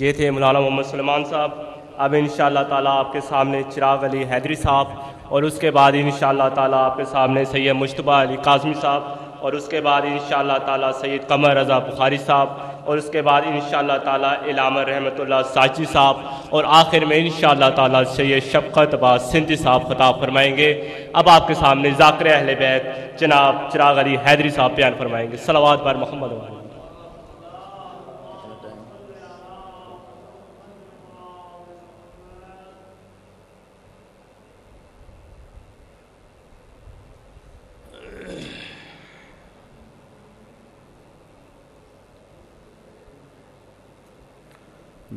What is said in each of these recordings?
یہ تھے مولانا محمد سلیمان صاحب. اب انشاءاللہ تعالیٰ آپ کے سامنے چراغ علی حیدری صاحب، اور اس کے بعد انشاءاللہ تعالیٰ آپ کے سامنے سید مجتبیٰ علی کاظمی صاحب، اور اس کے بعد انشاءاللہ تعالیٰ سید قمر رضا بخاری صاحب، اور اس کے بعد انشاءاللہ تعالیٰ علامہ رحمت اللہ ساجی صاحب، اور آخر میں انشاءاللہ تعالیٰ سید شفقت عباس سندھی صاحب خطاب فرمائیں گے. اب آپ کے سامنے ذاکر اہل بیت جناب چراغ علی حیدری صاحب بیان فرمائیں گے. صلوات بر محمد و علی.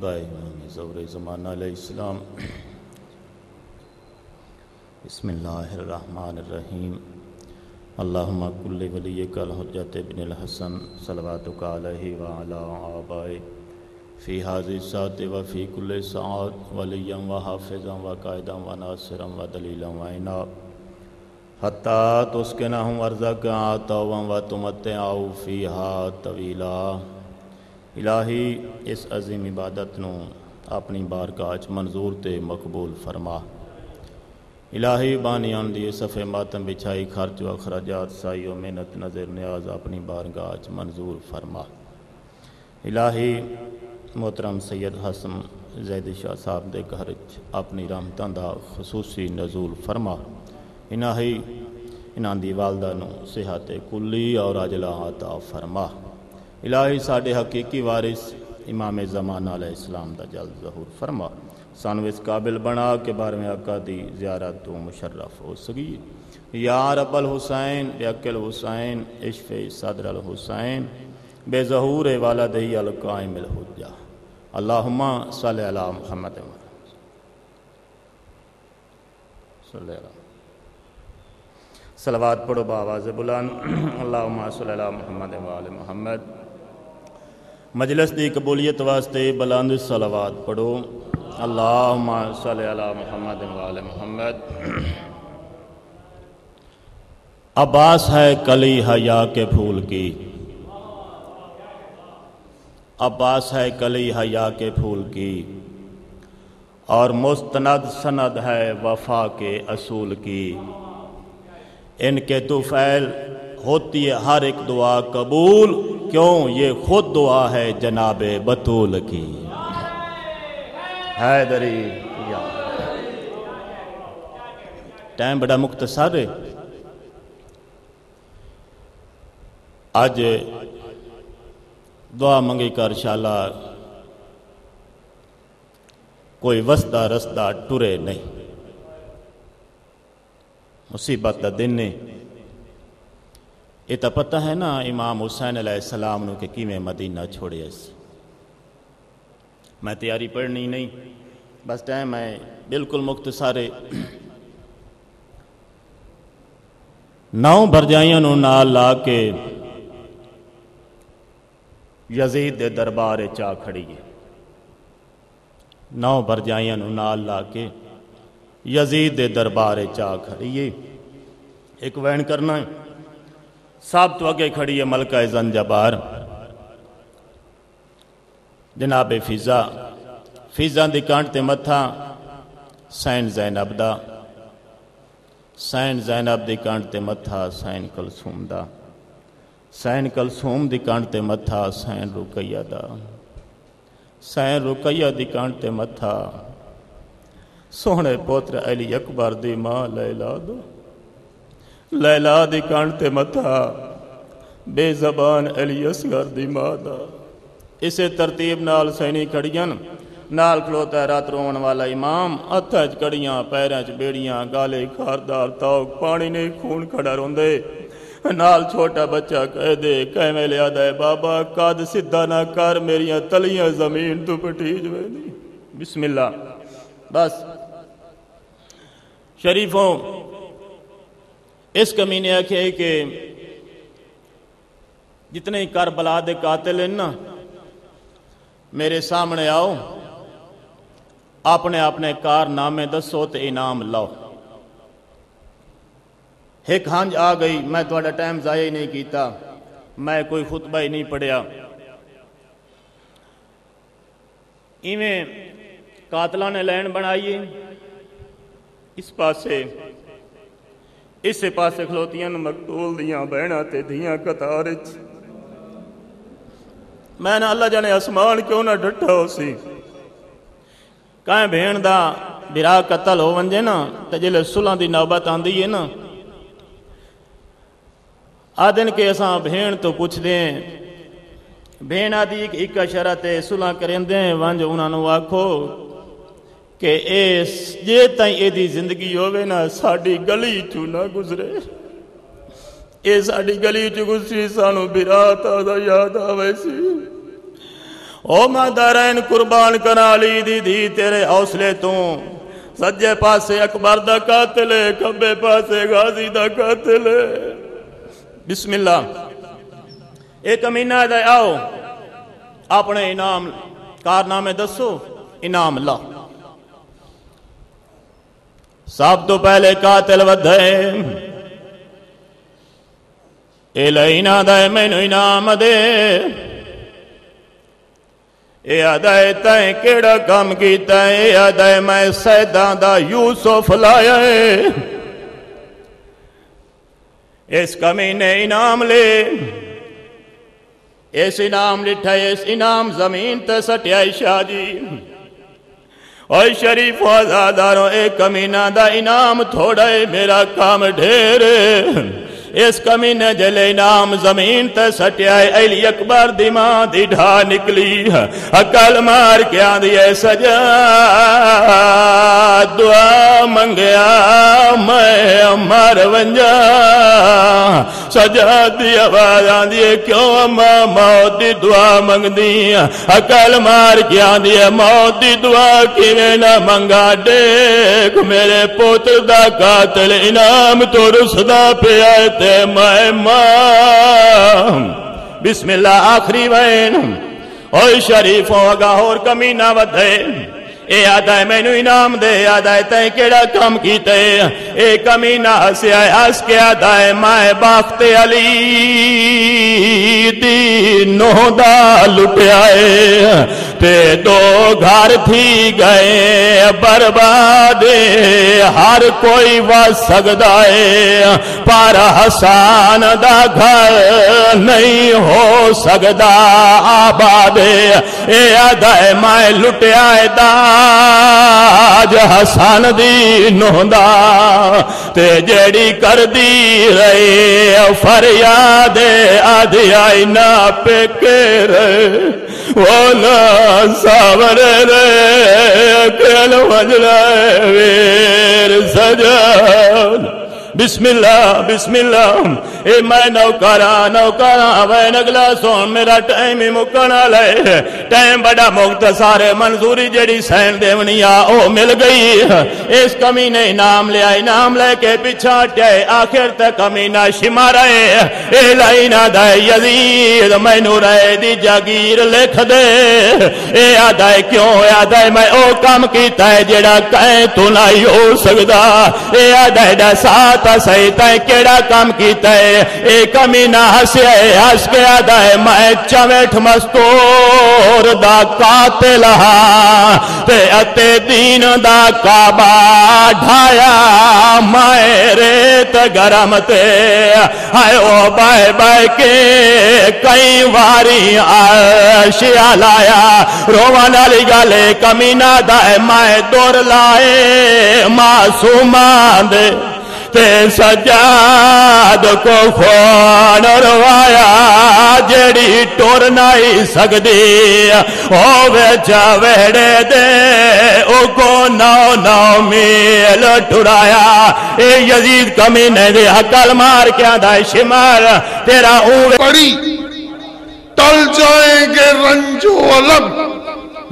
بھائی امام ظہور زمانہ علیہ السلام. بسم اللہ الرحمن الرحیم. اللہم کل ولیک الحجۃ ابن الحسن صلواتک علیہ وعلی آبائہ فی ہذہ الساعۃ وفی کل ساعۃ ولیا وحافظا وقائدا وناصرا ودلیلا وعینا حتی تسکنہم ارضک عطوا وتمتعوا فیہا طویلا. الہی اس عظیم عبادت نو اپنی بارگاہ چ منظور تے مقبول فرما. الہی بانیان دی صفے ماتم بچھائی خرچ و اخراجات سائی و محنت نظر نیاز اپنی بارگاہ چ منظور فرما. الہی محترم سید حسن زید شاہ صاحب دے گھر چ اپنی رحمتاں دا خصوصی نزول فرما. الہی انہاں دی والدہ نو صحت کلی اور عاجلہ عطا فرما. الہی ساڈے حقیقی وارث امام زمانہ علیہ السلام دا جلد ظہور فرما. سانو اس قابل بنا کہ بارہویں آقا دی زیارت تو مشرف ہو سکی. یا رب الحسین بیعقل حسین اشف صدر الحسین بے ظہور والدی القائم الحجہ. اللہم صلی علی محمد صلی اللہ. صلوات پڑھو بآواز بلند. اللہم صلی علی محمد وآل محمد. مجلس دی قبولیت واسطے بلند صلوات پڑھو. اللہم صلی علی محمد وآل محمد. عباس ہے کلی حیا کے پھول کی، عباس ہے کلی حیا کے پھول کی، اور مستند سند ہے وفا کے اصول کی. ان کے طفیل ہوتی ہے ہر ایک دعا قبول، کیوں یہ خود دعا ہے جناب بطول کی. حیدری ٹائم بڑا مختصر ہے. آج دعا منگی کر شالا کوئی وسدا رسدا ٹرے نہیں. مصیبت دا دن نے یہ تو پتہ ہے نا امام حسین علیہ السلام نو کہ کیویں مدینہ چھوڑے اس. میں تیاری پڑھنی نہیں، بس ٹائم ہے بالکل مختصر. 9 برجائیاں نو نال لا کے یزید دے دربار چا کھڑی ہے. 9 برجائیاں نو نال لا کے یزید دے دربار چا کھڑی ہے. ایک وین کرنا ہے. سب تو اگے کھڑی ہے ملکہ زنجبار جناب فضا. فضا دی کانٹ تے متھا سین زینب دا، سین زینب دی کانٹ تے متھا سین کلثوم دا، سین کلثوم دی کانٹ تے متھا سین رقیہ دا، سین رقیہ دی کانٹ تے متھا سوہنے پوتر علی اکبر دی ماں لیلا دو، لیلا دی کانٹ تے متھا بے زبان علی اصغر دی ماں دا. اسے ترتیب نال سینی کھڑیاں نال کھلوتا ہے رات رون والا امام. ہتھاں چ کڑیاں پیراں چ بیڑیاں گالے خاردار توک پانی نے خون کھڑا روندے. نال چھوٹا بچہ کہہ دے کیویں لیادا ہے بابا قد سدھا نہ کر میریاں تلیاں زمین تو پٹیج وینی. بسم اللہ. بس شریفوں اس کمینے آکھے کہ جتنے کربلا دے قاتل ہیں نا میرے سامنے آؤ، اپنے اپنے کارنامے دسو تے انعام لاؤ. ایک ہنج آ گئی. میں تھوڑا ٹائم ضائع ہی نہیں کیتا، میں کوئی خطبہ ہی نہیں پڑھیا. ایویں قاتلہ نے لین بنائیے، اس پاسے اسے پاسے کھلوتیاں مقتول دیاں بہناں تے دھیاں قطار وچ۔ میں نہ اللہ جانے آسمان کیوں نہ ڈٹھا ہو سی، کہیں بھین دا برا قتل ہو ونجے نا تے جلے صلح دی نوبت آندی ہے نا، آدن کے اساں بھین تو پوچھ دیں، بھین آدھی ایک شرط صلح کریں دیں ونج انہاں نو آکھو کہ جے تائیں اے دی زندگی ہوئے نا ساڑی گلی چو نہ گزرے، اے ساڑی گلی چو گزری سانو برات آدھا یاد آوے سی۔ او مادرین قربان کرا لی دی دی تیرے حوصلے تو، سجے پاسے اکبر دا قاتل ہے، کھبے پاسے غازی دا قاتل ہے۔ بسم اللہ ایک امینہ دے آؤ اپنے انعام کارنامے دسو، انعام لا۔ سب تو پہلے قاتل ودھے، اے لائنہ دے مینو انعام دے، اے آدھائے تائیں کیڑا کام کیتا ہے، اے آدھائے میں سیدان دا یوسف لایا ہے، اس کمینے انعام لے، اس انعام لٹھا اس انعام زمین تے سٹیائی شاہ جی، اور شریف و آزاداروں اے کمینہ دا انعام تھوڑا ہے میرا کام ڈھیرے، اس کمینے جلے انعام زمین تے سٹیائی ایلی اکبر دی ماں دی ڈھا نکلی، اکل مار کیا دیئے سجا دعا منگیا میں مار ونجا، سجا دی آواز آندیے کیوں اماں موت دی دعا منگ دی، اکل مار کیا دیئے موت دی دعا کیویں نہ منگا، دیکھ میرے پوتر دا قاتل انعام تو رسدہ پہ آئے تے میں ماں۔ بسم اللہ آخری وین اوہ شریفوں اگاہ اور کمینہ ودھے، اے آدھائے میں نو انعام دے، آدھائے تائیں کیڑا کام کیتے، اے کمینہ ہسے آئے ہس کے آدھائے مائے باخت علی دی نو دا لٹے آئے، تے دو گھر تھی گئے برباد، ہر کوئی وس سکدائے پر حسان دا گھر نہیں ہو سکدا آباد، اے آدھائے مائے لٹے آئے داج حسان دی نوندا، تے جیڑی کر دی رہے فریاد آدھی آئی نا پکے رہے، وولا ساور رہے اکل وجلہ ویر سجاد۔ بسم اللہ اے میں نوکرہ وین اگلا سون میرا ٹائم ہی مکنا لے، ٹائم بڑا مختصر ہے، منظوری جڑی سین دیونیا او مل گئی، اس کمینے انعام لے کے پیچھا ٹے آخر تک کمینہ شمارے، اے لائنہ دے یزید میں نورے دی جاگیر لکھ دے، اے آدھائے کیوں آدھائے میں او کام کیتا ہے جڑا کہیں تو نہیں ہو سکدا، اے آدھائے دا ساتھ سہیتا ہے کیڑا کام کیتا ہے، اے کمینہ ہسے ہس کے آدھائے میں چویٹھ مستور دا قاتل ہاں، تے اتے دین دا کعبہ ڈھایا میں ریت گرم تے، ہائے او بائے بائے کے کئی واری عرشیہ لایا، روان علی گالے کمینہ دائے میں دور لائے معصومان دے، تے سجاد کو خون روایا جیڑی ٹور نہیں سکدی، او ویچا ویڑے دے او کو نو میل ٹرایا، اے یزید کمینے دے حقل مار کیا دائے شمار تیرا اوے پڑی ٹل جائیں گے رنج و علم،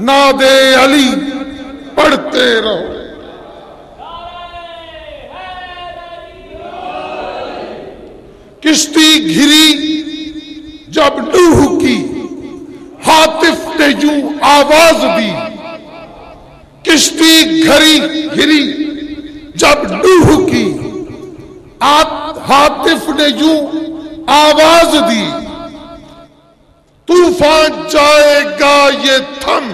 ناد علی پڑھتے رہو۔ کشتی گھری جب نوح کی ہاتف نے یوں آواز دی، کشتی گھری جب نوح کی ہاتف نے یوں آواز دی، طوفان جائے گا یہ تھم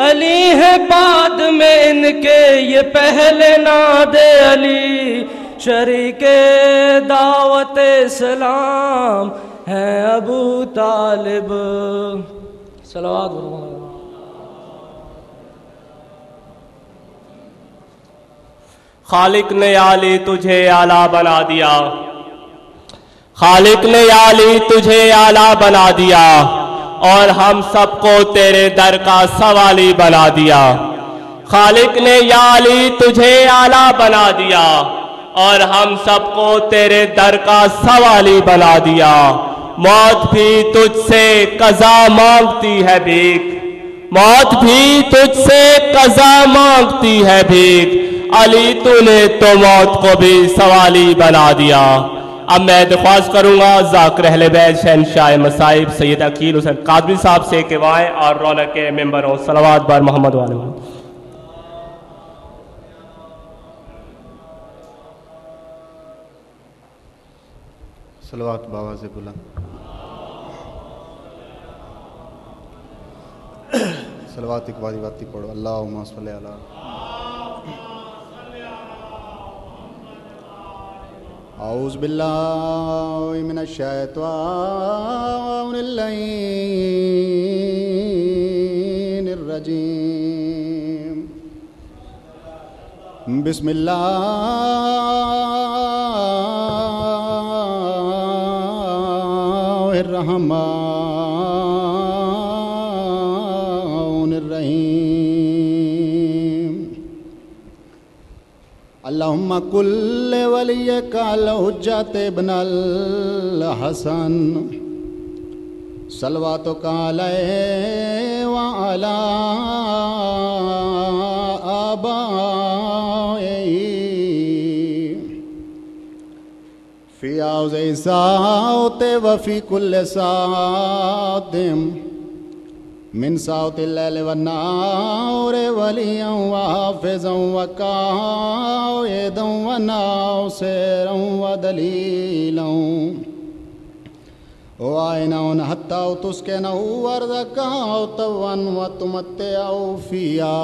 علی ہے بعد میں ان کے یہ پہلے ناد علی شریک دعوت اسلام ہے ابو طالب صلوات خالق نے علی تجھے اعلیٰ بنا دیا، خالق نے علی تجھے اعلیٰ بنا دیا اور ہم سب کو تیرے در کا سوالی بنا دیا۔ خالق نے یا علی تجھے اعلیٰ بنا دیا اور ہم سب کو تیرے در کا سوالی بنا دیا۔ موت بھی تجھ سے قضا مانگتی ہے بھیک، موت بھی تجھ سے قضا مانگتی ہے بھیک، علی تو نے تو موت کو بھی سوالی بنا دیا۔ اب میں درخواست کروں گا ذاکر اہل بیت شہنشاہ مصائب سید عقیل حسین قادری صاحب سے کہ وائیں اور رونق ممبر ہوں۔ صلوات بر محمد والے صلوات بابا سے بلند صلوات اقبالی باتی پڑھو۔ اللہم صلی علی اعوذ باللہ من الشیطان اللعین الرجیم، بسم اللہ الرحمن الرحیم۔ اللہم کل ولیک الحجۃ ابن الحسن صلواتک علیہ وعلی آبائہ فی اوضع ساعت وفی کل ساعت من ساعت اللیل والنہار ولیا وحافظا وقائدا وناصرا ودلیلا وعینا حتی تسکنہ ارضکا طوعا وتمتعہ فیہا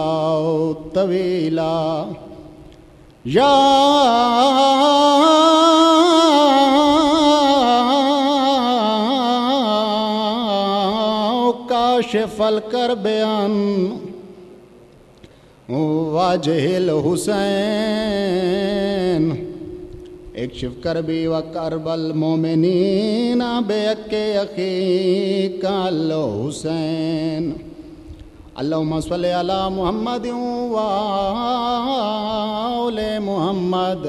طویلا۔ یا کاشف الکرب عن وجہ الحسین اکشف کربی وکرب المومنین بحق اخیک الحسین۔ اللہم صلی علی محمد وآل محمد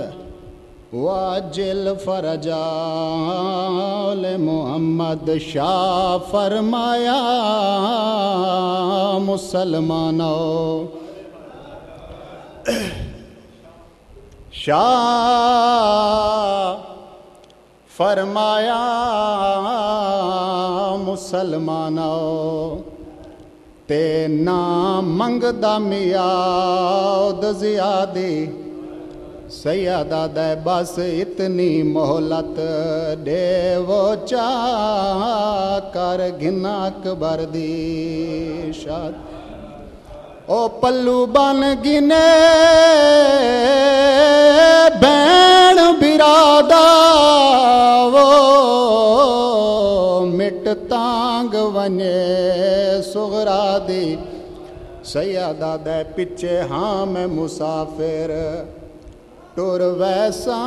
وعجل فرجا آل محمد۔ شاہ فرمایا مسلمانوں، شاہ فرمایا مسلمانوں، تے نام منگدا میاد زیادی سیادہ دے بس اتنی مہلت دے وہ چاہ کر گھنا اکبر دی شاد۔ او پلو بن گنے بین برادا وہ مٹ تانگ ونجے سغرا دی سیادہ دے پچھے ہاں میں مسافر ٹور ویسا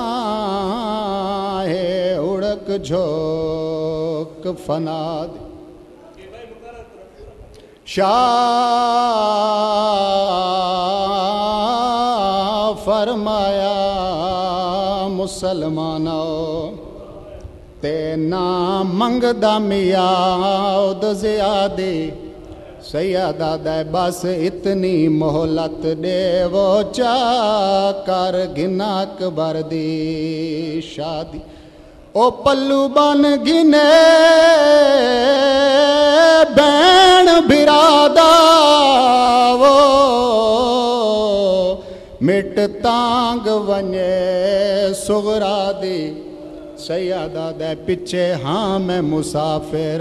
ہے اڑک جھوک فناد۔ شاہ فرمایا مسلمانوں، تے نام منگدا میاد زیادی سیادہ دے بس اتنی مہلت دے وہ چاہ کر گھنا اکبر دی شادی۔ او پلو بن گنے بین برادا وہ مٹ تانگ ونجے سغرا دی سیادہ دے پچھے ہاں میں مسافر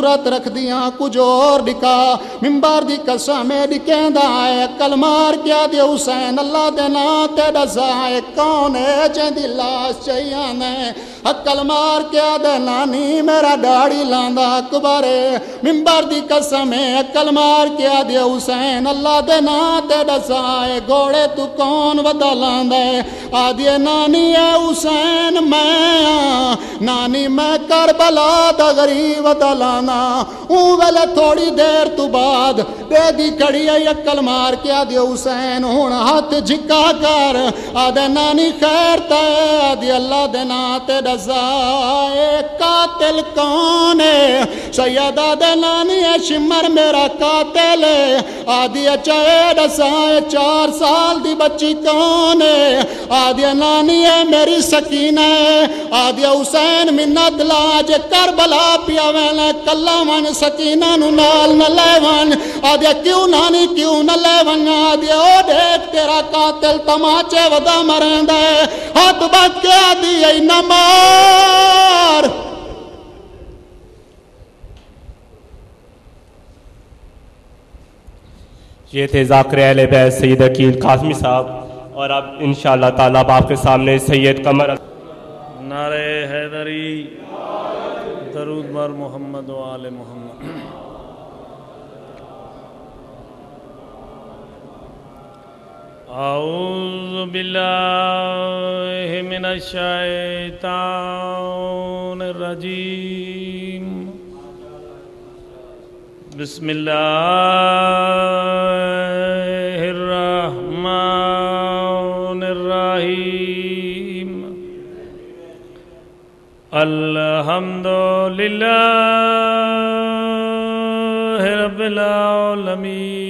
جرات رکھ دیاں کچھ اور دکھا ممبر دی قسم دکھیندا ہے عقل مار کیا دے حسین اللہ دے نا تے دسا ہے کون ہے جیندی لاش چاہیانے عقل مار کیا دے نانی میرا داڑھی لاندا اکبر ممبر دی قسم عقل مار کیا دے حسین اللہ دے نا تے دسا ہے گھوڑے تو کون ودا لاندا ہے آدھی نانی ہے حسین میں نانی میں کربلا دا غریب ودا لانا اون ویلے تھوڑی دیر تو بعد دے دی کڑی ہے عقل مار کیا دے حسین ہن ہاتھ جھکا کر آدھے نانی خیر تے آدھی اللہ دے نا تے دسا اے قاتل کون ہے سیدہ دے نانی ہے شمر میرا قاتل ہے آدھی چاہے دسا 4 سال دی بچی کون ہے آدھی نانی ہے میری سکینہ ہے آدھی حسین منت لاج کربلا پیا ویلے کلا من سکینہ نو نال نہ لے ون آدھی کیوں نانی کیوں نہ لے ون آدھی او دیکھ تیرا قاتل تماچے ودا مرند ہے ہاتھ بات کے آدھی ای نہ مار یہ تھے ذاکر اہل بیت سید عقیل قاسمی صاحب اور اب انشاءاللہ تعالیٰ آپ کے سامنے سید قمر نعرہ حیدری درود بر محمد و آل محمد اعوذ باللہ من الشیطان الرجیم بسم اللہ الرحمن الرحیم الحمدللہ رب العالمین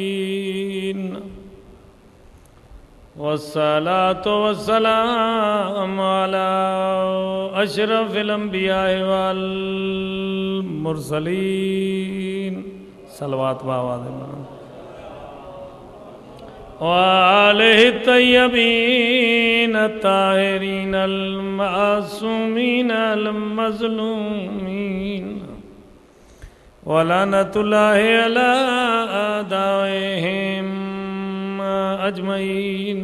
والصلاة والسلام على اشرف الانبیاء والمرسلین صلوات بآواز ایمان وآلہ الطیبین الطاہرین المعصومین المظلومین ولعنۃ اللہ علی اعدائہم اجمعین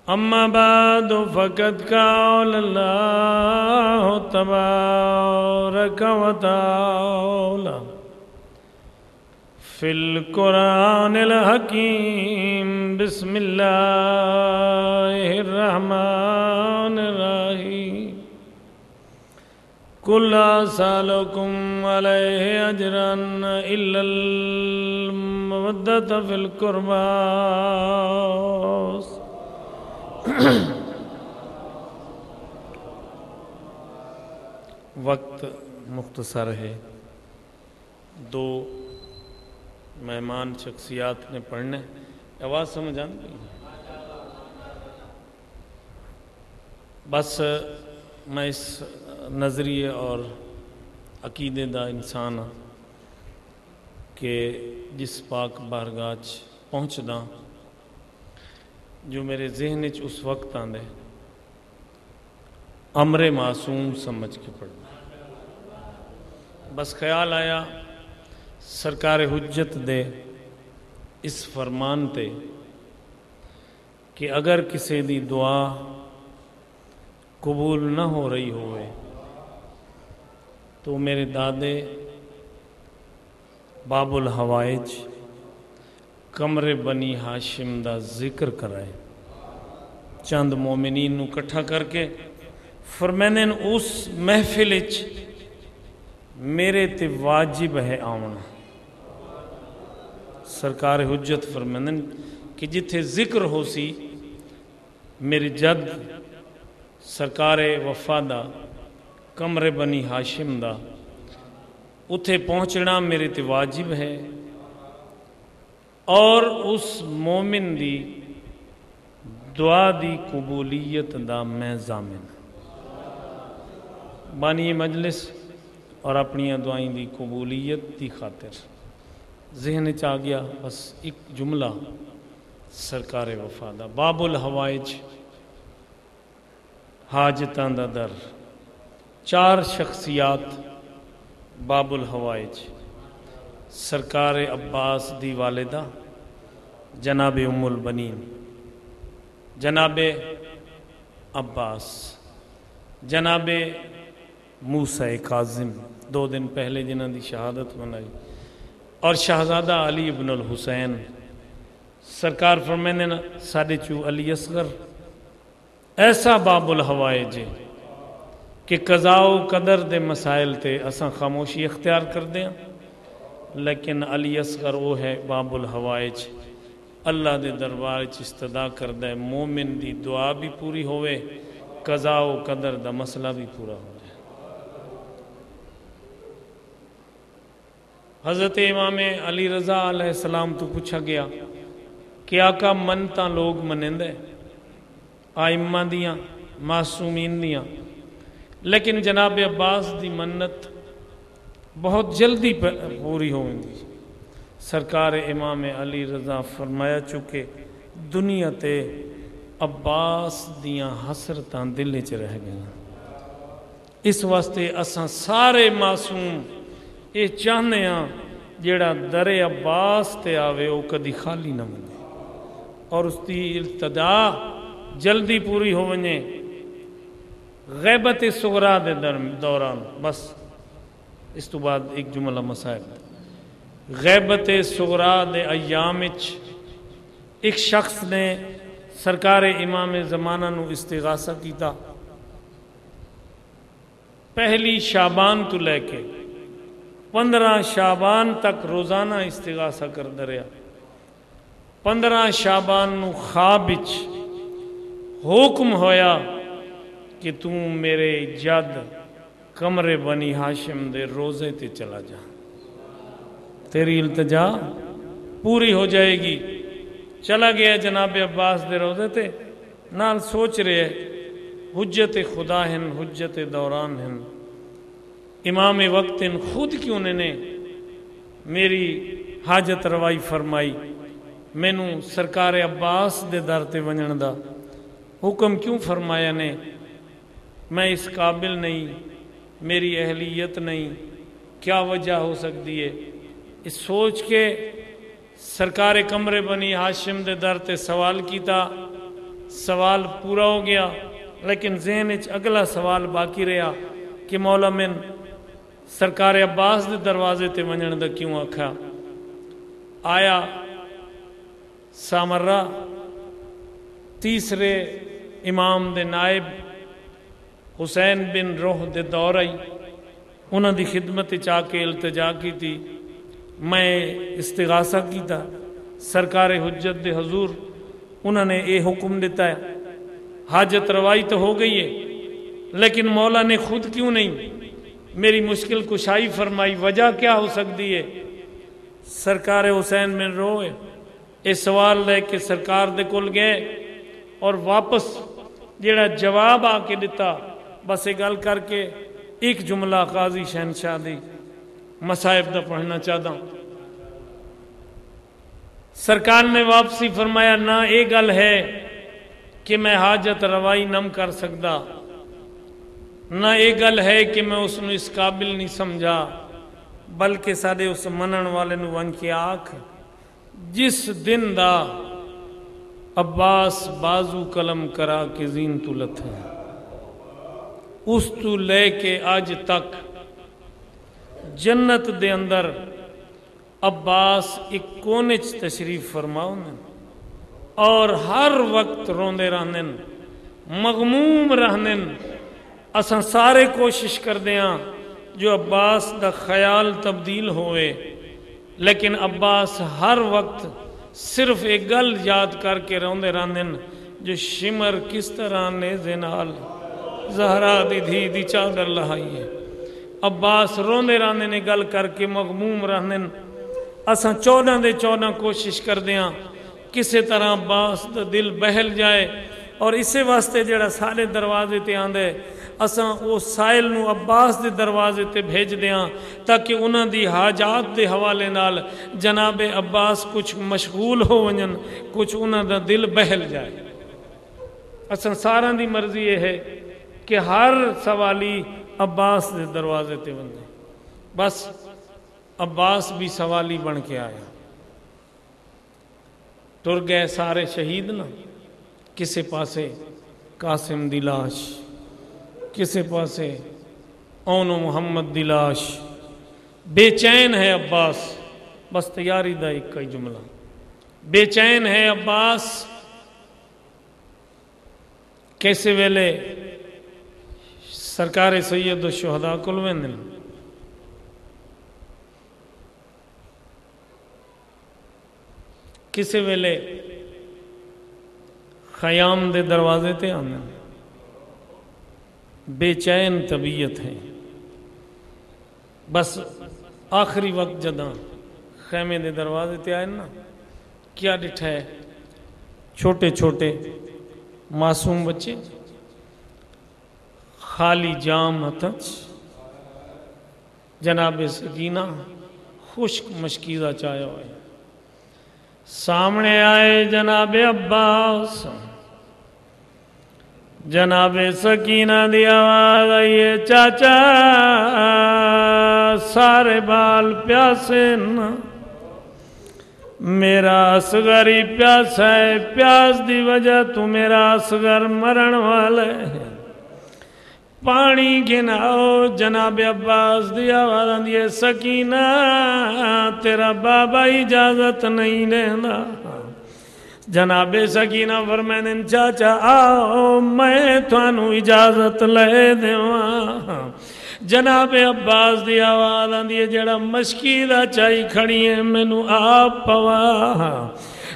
اما بعد فقد قال اللہ تبارک و تعالی فی القرآن الحکیم بسم اللہ الرحمن الرحیم قل لا اسألکم علیہ اجرا الا المودۃ فی القربى وقت مختصر ہے 2 مہمان شخصیات نے پڑھنے آواز سمجھ آتی بس میں اس نظریے اور عقیدے دا انسان ہاں کہ جس پاک بارگاہ پہنچدا جو میرے ذہن اس وقت آندے امر معصوم سمجھ کے پڑھنا بس خیال آیا سرکار حجت دے اس فرمان تے کہ اگر کسی دی دعا قبول نہ ہو رہی ہوئے تو میرے دادے باب الحوائج کمر بنی ہاشم دا ذکر کرائے چند مومنین نو کٹھا کر کے فرمانے اس محفل وچ میرے تے واجب ہے آونا سرکار حجت فرمانے کہ جتھے ذکر ہو سی میری جد سرکار وفا دا کمر بنی ہاشم دا اتھے پہنچنا میرے تے واجب ہے اور اس مومن دی دعا دی قبولیت دا میں ضامن بانی مجلس اور اپنی دعائیں دی قبولیت دی خاطر ذہن چاہ گیا بس ایک جملہ سرکار وفا دا باب الحوائج حاجتاں دا در 4 شخصیات باب الحوائج سرکار عباس دی والدہ جناب ام البنین جناب عباس جناب موسیٰ کاظم 2 دن پہلے جنہاں دی شہادت منائی اور شہزادہ علی ابن الحسین سرکار فرمائنے نا ساڑھے چو علی اصغر ایسا باب الحوائج کہ قضاء و قدر دے مسائل تے اساں خاموشی اختیار کر دیں لیکن علی اصغر وہ ہے باب الحوائج اللہ دے دربار استدا کردہ مومن دی دعا بھی پوری ہوئے قضاء و قدر دا مسئلہ بھی پورا ہو جائے۔ حضرت امام علی رضا علیہ السلام تو پوچھا گیا کہ آقا منتا لوگ منندے آئمہ دیاں معصومین دیاں لیکن جناب عباس دی منت بہت جلدی پوری ہوئیں دی۔ سرکار امام علی رضا فرمایا چکے دنیا تے عباس دیاں حسرتاں دل چ رہ گئے، اس واسطے اساں سارے معصوم یہ چاہنے ہاں جیڑا در عباس تے آوے او کدی خالی نہ بنے اور اس دی التدا جلدی پوری ہو ونجے۔ غیبت صغرا دے دوران بس اس تو بعد ایک جملہ مسائل غیبت صغرا دے ایامچ ایک شخص نے سرکار امام زمانہ نو استغاثہ کیتا، پہلی شعبان تو لے کے 15 شعبان تک روزانہ استغاثہ کردا رہیا۔ 15 شعبان نو خواب وچ حکم ہویا کہ تم میرے جد کمر بنی ہاشم دے روزے تے چلا جا، تیری التجا پوری ہو جائے گی۔ چلا گیا جناب عباس دے روزے تے، نال سوچ رہے حجت خدا ہن حجت دوران ہن، امام وقت ان خود کیوں نے میری حاجت روائی فرمائی، مینوں سرکار عباس دے در تے ونجن دا حکم کیوں فرمایا نے، میں اس قابل نہیں، میری اہلیت نہیں، کیا وجہ ہو سکتی ہے؟ اس سوچ کے سرکار کمر بنی ہاشم دے در تے سوال کیتا، سوال پورا ہو گیا لیکن ذہن وچ اگلا سوال باقی رہا کہ مولا من سرکار عباس دے دروازے تے ونجن دا کیوں آکھا؟ آیا سامرہ تیسرے امام دے نائب حسین بن روح دے دور آئی، انہاں دی خدمت چاہ کے التجا کی تھی، میں استغاثہ کی تھا سرکار حجت دے حضور، انہوں نے یہ حکم دیتا ہے حاجت روائی تو ہو گئی ہے لیکن مولا نے خود کیوں نہیں میری مشکل کشائی فرمائی، وجہ کیا ہو سکتی ہے؟ سرکار حسین بن روح یہ سوال لے کے سرکار دے کول گئے اور واپس جیڑا جواب آ کے دیتا بس یہ گل کر کے ایک جملہ قاضی شہنشاہ دی مصائب دا پڑھنا چاہتا ہوں۔ سرکار نے واپسی فرمایا نہ یہ گل ہے کہ میں حاجت روائی نم کر سکتا، نہ یہ گل ہے کہ میں اس نو اس قابل نہیں سمجھا، بلکہ سارے اس منن والے نو ون کے آکھ جس دن دا عباس بازو قلم کرا کے زین تو لتھے، اس تو لے کے آج تک جنت دے اندر عباس ایک کونچ تشریف فرماؤں اور ہر وقت روندے رہنن، مغموم رہنن۔ اساں سارے کوشش کر دیاں جو عباس دا خیال تبدیل ہوئے، لیکن عباس ہر وقت صرف ایک گل یاد کر کے روندے رہنن جو شمر کس طرح نے زنال زہرا دی دھی دی چادر لہائی ہے۔ عباس روندے رہنن نے گل کر کے مغموم رہنن۔ اساں 14 دے 14 کوشش کر دیاں کسی طرح عباس دا دل بہل جائے، اور اسے واسطے جڑا سارے دروازے تے آندے اساں وہ سائل نو عباس دے دروازے تے بھیج دیاں تاکہ انہاں دی حاجات دے حوالے نال جناب عباس کچھ مشغول ہو ونجن، کچھ انہاں دا دل بہل جائے۔ اساں ساراں دی مرضی یہ ہے کہ ہر سوالی عباس دے دروازے تے وندے، بس عباس بھی سوالی بن کے آیا. ٹر گئے سارے شہید نا. کسے پاسے قاسم دی لاش, کسے پاسے اون و محمد دی لاش. بے چین ہے عباس. بس تیاری دا ایک ہی جملہ, بے چین ہے عباس. کیسے ویلے سرکار سید الشہداء کول ویندے نے, کسے ویلے خیام دے دروازے تے آنے. بے چین طبیعت ہے. بس آخری وقت جداں خیمے دے دروازے تے آئے نا, کیا ڈٹھا ہے؟ چھوٹے چھوٹے معصوم بچے خالی جام ہتھ, جناب سکینہ خشک مشکیزہ چایا ہوئے. سامنے آئے جناب عباس, جناب سکینہ دی آواز آئی ہے, چاچا سارے بال پیاسے نا, میرا اصغر ہی پیاسا ہے, پیاس دی وجہ تو میرا اصغر مرن والے, پانی گناؤ. جناب عباس دی آواز آندی ہے, سکینہ تیرا بابا اجازت نہیں دینا. جناب سکینہ فرمائیں چاچا آؤ میں تھانو اجازت لے دیواں. جناب عباس دی آواز آندی ہے, جڑا مشکی دا چائی کھڑی ہے مینوں آپ پوا.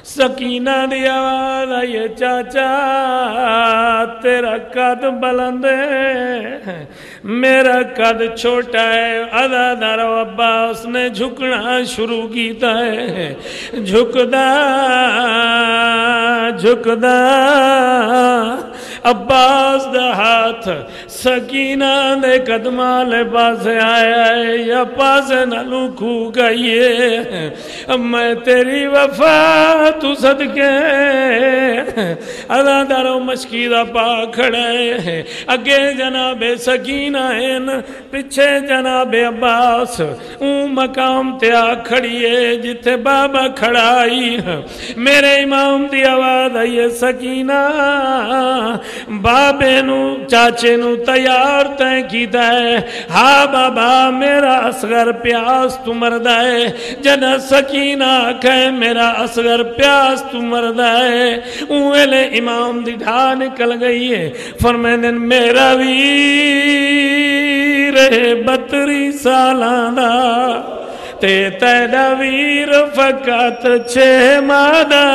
سکینہ دی آواز آئی ہے, چاچا تیرا قد بلند ہے, میرا قد چھوٹا ہے. ادادار عباس نے جھکنا شروع کیتا ہے. جھکدا جھکدا عباس دا ہاتھ سکینہ دے قدماں لے پاسے آیا ہے, یا پاسے نالوں کھو گئیے. میں تیری وفا تو صدقے ادادارو مشکی دا پا کھڑے. اگے جناب سکینہ ہیں, پچھے جناب عباس. اون مقام تے آ کھڑیے جتھے بابا کھڑائی. میرے امام دی آواز آئی ہے, سکینہ بابے نو چاچے نو تیار تے کیتا ہے. ہاں بابا میرا اصغر پیاس تو مردہ ہے. جنا سکینہ کہے میرا اصغر پیاس تو مردہ ہے, اوہلے امام دی ڈھا نکل گئی ہے. فرمائیں میرا ویر 32 سالاں دا تے تیرا ویر فقط 6 ماہ دا.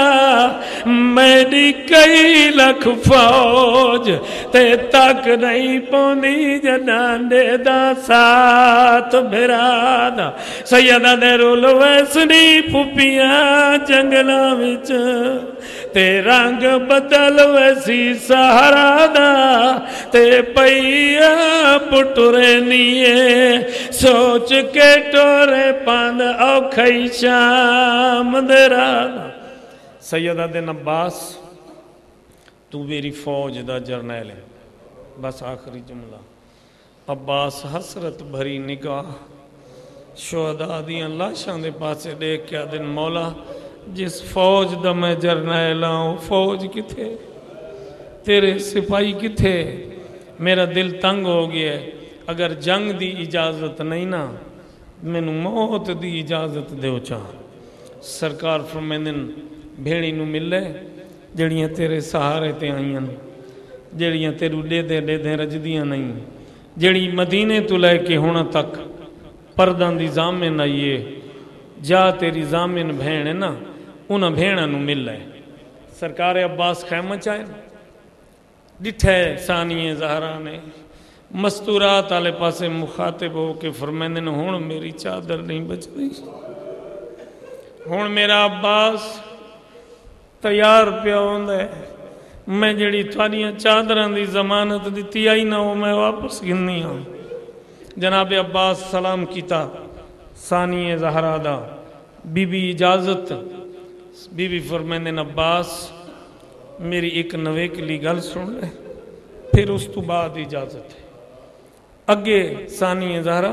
میری کئی لکھ فوج تے تک نہیں پوندی جناندے دا ساتھ بھرا دا. سیدہ دے رول ویسنی پھپیاں جنگلاں وچ تے رنگ بدل ویسی سہارا دا. تے پئیا پٹرے نیے سوچ کے ٹورے پاند اوکھئی شام دے رات. سیدہ دن عباس تو میری فوج دا جرنیل ہے. بس آخری جملہ. عباس حسرت بھری نگاہ شہداء دیاں لاشاں دے پاسے دیکھ کے دن مولا جس فوج دا میں جرنیل ہوں فوج کتھے, تیرے سپاہی کتھے. میرا دل تنگ ہو گیا ہے. اگر جنگ دی اجازت نہیں نا مینوں موت دی اجازت دیو چاہ. سرکار فرمیندن بھیڑی نو ملے جڑیاں تیرے سہارے تے آئیاں, جڑیاں تیرو لے دے رجدیاں نہیں, جڑی مدینے تو لے کے ہونا تک پردان دی زامن آئیے. جا تیری زامن بھیڑ ہے نا انہاں بھیڑاں نو مل لے. سرکار عباس خیمہ چاہے ڈٹھے ثانی زہرا نے مستورات آلے پاسے مخاطب ہو کے فرمیندن ہون میری چادر نہیں بچ رہی, ہون میرا عباس تیار پیا ہوندے. میں جڑی تھوڑیاں چادران دی ضمانت دیتی آئی نہ وہ میں واپس گننی ہوں. جناب عباس سلام کیتا ثانی زہرا دا. بی بی اجازت, بی بی فرمیندن عباس میری ایک نویکلی گل سن لے پھر اس تو بعد اجازت ہے. اگے ثانی زہرا